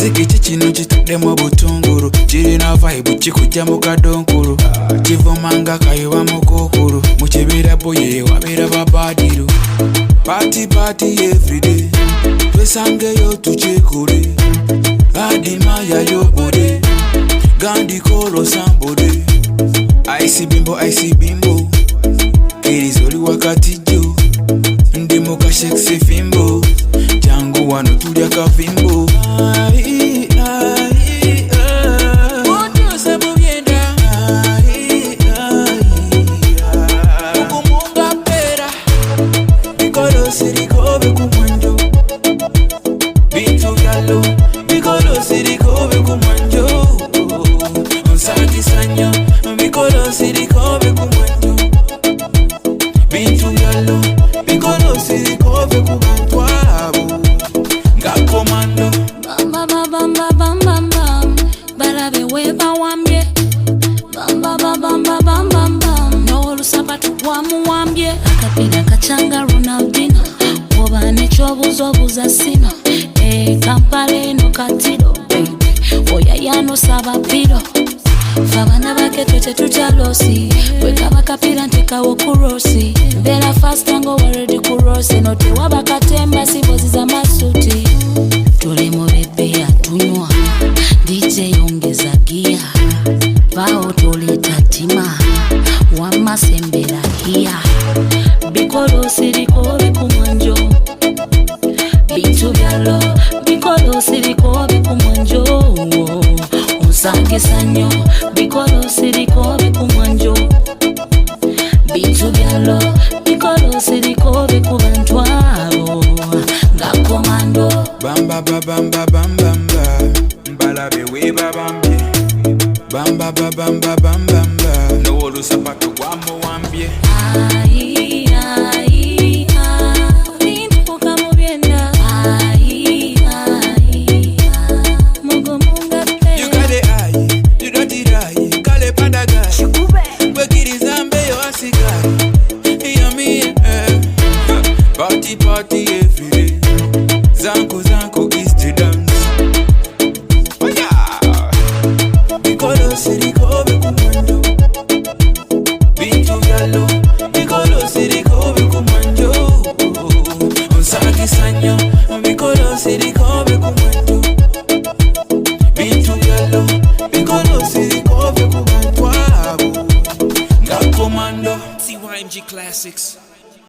Ekizigi kino kituddemu obutungulu, kirina vibe kikujja mu kadonkulu, kivumanga kayiwa mu kookulu, mu kibira boye wabeera babadiru. Party everyday, twesangeyo tukyekule, adimaya yobode, gandi kolo sambode. Icy bimbo, kirizo oli wakati jo, ndi mu kashekisi fimbo, jangu wano tulya kavimbo. Sirikobe kumwanjo, bintu byalo bikolo sirikobe kumwanjo, nsakisanya bikolo sirikobe kumwanjo, bintu byalo bikolo sirikobe kubantu abo nga komando. Bam balabe weba wambye, bam n'olusapatu wamuwambye, akapira kacanga Ronaldinho, oba nekyobuzobuza sino, Kampala eno katiro, oyayano saba piro, fabana bake twete tutya losi, wekaba kapira ntekawo kurosi, mbera fast ngo waredi kurosi, notewaba katemba sibozi za masuti, tuli mu bebe atunywa, DJ ongeza gia, bao tulita tima, wama sembera hia, bikolo sirikobe kumwanjo, bintu byalo bikolo sirikobe kumwanjo, onsangisa nnyo bikolo sirikobe kumwanjo, bintu byalo bikolo sirikobe kubantu abo nga komando. Bamba mbalabe weba bambye, bamba n'olusapatu wamuwambye. Party every day, zanku is to dance. Oh yeah, bikolo sirikobe kumwanjo, bintu byalo bikolo sirikobe kumwanjo, onsakisanya bikolo sirikobe kumwanjo, bintu byalo bikolo sirikobe kubantu abo nga komando. CYMG Classics.